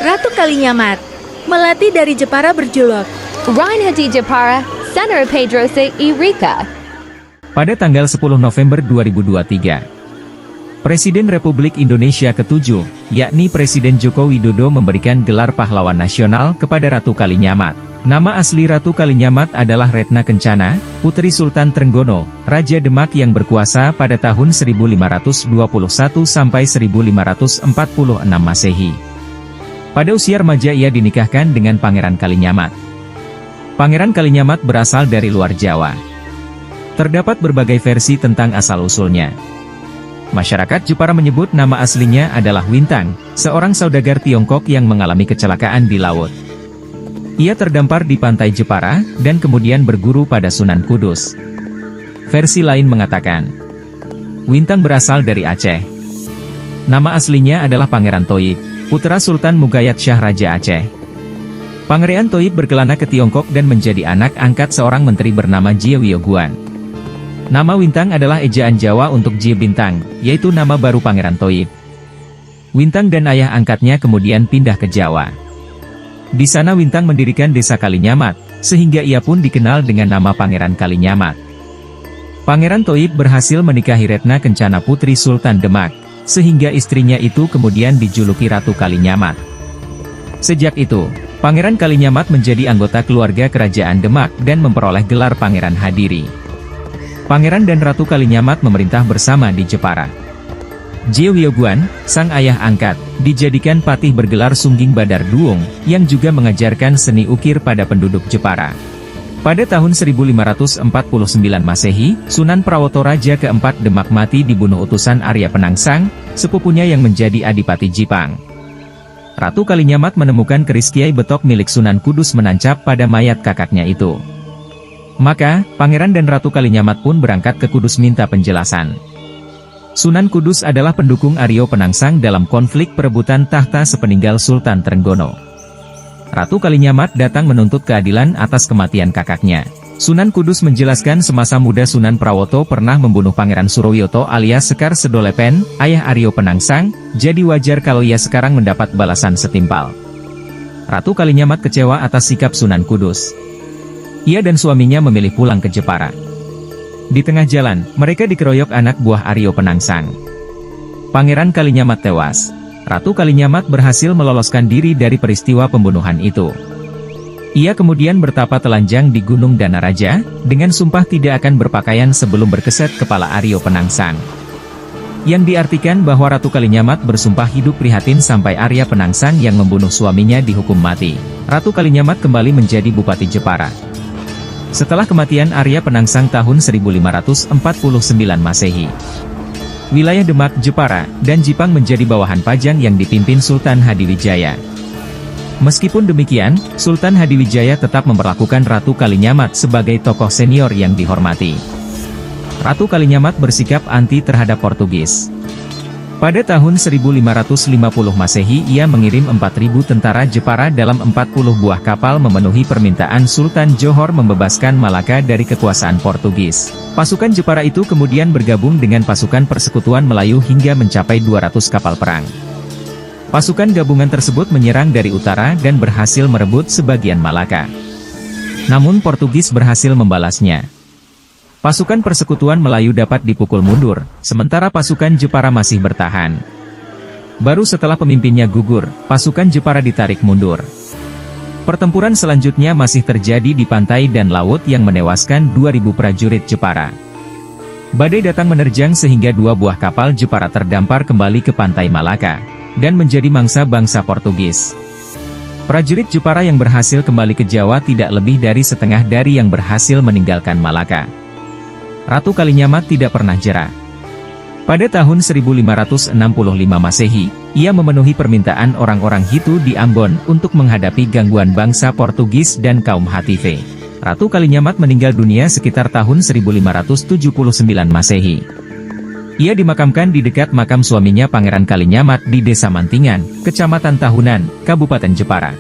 Ratu Kalinyamat, melati dari Jepara berjuluk. Rainha di Jepara, Senator Pedro se Irika. Pada tanggal 10 November 2023, Presiden Republik Indonesia ke-7, yakni Presiden Joko Widodo memberikan gelar pahlawan nasional kepada Ratu Kalinyamat. Nama asli Ratu Kalinyamat adalah Retna Kencana, Putri Sultan Trenggono, Raja Demak yang berkuasa pada tahun 1521 sampai 1546 Masehi. Pada usia remaja ia dinikahkan dengan Pangeran Kalinyamat. Pangeran Kalinyamat berasal dari luar Jawa. Terdapat berbagai versi tentang asal-usulnya. Masyarakat Jepara menyebut nama aslinya adalah Wintang, seorang saudagar Tiongkok yang mengalami kecelakaan di laut. Ia terdampar di pantai Jepara, dan kemudian berguru pada Sunan Kudus. Versi lain mengatakan, Wintang berasal dari Aceh. Nama aslinya adalah Pangeran Toib, putra Sultan Mugayat Shah Raja Aceh. Pangeran Toib berkelana ke Tiongkok dan menjadi anak angkat seorang menteri bernama Jie Wioguan. Nama Wintang adalah ejaan Jawa untuk Jie Bintang, yaitu nama baru Pangeran Toib. Wintang dan ayah angkatnya kemudian pindah ke Jawa. Di sana Wintang mendirikan desa Kalinyamat, sehingga ia pun dikenal dengan nama Pangeran Kalinyamat. Pangeran Toib berhasil menikahi Retna Kencana Putri Sultan Demak, sehingga istrinya itu kemudian dijuluki Ratu Kalinyamat. Sejak itu, Pangeran Kalinyamat menjadi anggota keluarga Kerajaan Demak dan memperoleh gelar Pangeran Hadiri. Pangeran dan Ratu Kalinyamat memerintah bersama di Jepara. Jie Wioguan, sang ayah angkat, dijadikan patih bergelar Sungging Badar Duung, yang juga mengajarkan seni ukir pada penduduk Jepara. Pada tahun 1549 Masehi, Sunan Prawoto Raja keempat Demak mati dibunuh utusan Arya Penangsang, sepupunya yang menjadi Adipati Jipang. Ratu Kalinyamat menemukan keris Kiai Betok milik Sunan Kudus menancap pada mayat kakaknya itu. Maka, Pangeran dan Ratu Kalinyamat pun berangkat ke Kudus minta penjelasan. Sunan Kudus adalah pendukung Arya Penangsang dalam konflik perebutan tahta sepeninggal Sultan Trenggono. Ratu Kalinyamat datang menuntut keadilan atas kematian kakaknya. Sunan Kudus menjelaskan semasa muda Sunan Prawoto pernah membunuh Pangeran Surowiyoto alias Sekar Sedolepen, ayah Arya Penangsang, jadi wajar kalau ia sekarang mendapat balasan setimpal. Ratu Kalinyamat kecewa atas sikap Sunan Kudus. Ia dan suaminya memilih pulang ke Jepara. Di tengah jalan, mereka dikeroyok anak buah Arya Penangsang. Pangeran Kalinyamat tewas. Ratu Kalinyamat berhasil meloloskan diri dari peristiwa pembunuhan itu. Ia kemudian bertapa telanjang di Gunung Danaraja, dengan sumpah tidak akan berpakaian sebelum berkeset kepala Arya Penangsang. Yang diartikan bahwa Ratu Kalinyamat bersumpah hidup prihatin sampai Arya Penangsang yang membunuh suaminya dihukum mati. Ratu Kalinyamat kembali menjadi Bupati Jepara. Setelah kematian Arya Penangsang tahun 1549 Masehi, wilayah Demak, Jepara, dan Jipang menjadi bawahan Pajang yang dipimpin Sultan Hadiwijaya. Meskipun demikian, Sultan Hadiwijaya tetap memperlakukan Ratu Kalinyamat sebagai tokoh senior yang dihormati. Ratu Kalinyamat bersikap anti terhadap Portugis. Pada tahun 1550 Masehi ia mengirim 4.000 tentara Jepara dalam 40 buah kapal memenuhi permintaan Sultan Johor membebaskan Malaka dari kekuasaan Portugis. Pasukan Jepara itu kemudian bergabung dengan pasukan Persekutuan Melayu hingga mencapai 200 kapal perang. Pasukan gabungan tersebut menyerang dari utara dan berhasil merebut sebagian Malaka. Namun Portugis berhasil membalasnya. Pasukan Persekutuan Melayu dapat dipukul mundur, sementara pasukan Jepara masih bertahan. Baru setelah pemimpinnya gugur, pasukan Jepara ditarik mundur. Pertempuran selanjutnya masih terjadi di pantai dan laut yang menewaskan 2.000 prajurit Jepara. Badai datang menerjang sehingga 2 buah kapal Jepara terdampar kembali ke pantai Malaka, dan menjadi mangsa bangsa Portugis. Prajurit Jepara yang berhasil kembali ke Jawa tidak lebih dari setengah dari yang berhasil meninggalkan Malaka. Ratu Kalinyamat tidak pernah jera. Pada tahun 1565 Masehi, ia memenuhi permintaan orang-orang Hitu di Ambon untuk menghadapi gangguan bangsa Portugis dan kaum Hative. Ratu Kalinyamat meninggal dunia sekitar tahun 1579 Masehi. Ia dimakamkan di dekat makam suaminya Pangeran Kalinyamat di Desa Mantingan, Kecamatan Tahunan, Kabupaten Jepara.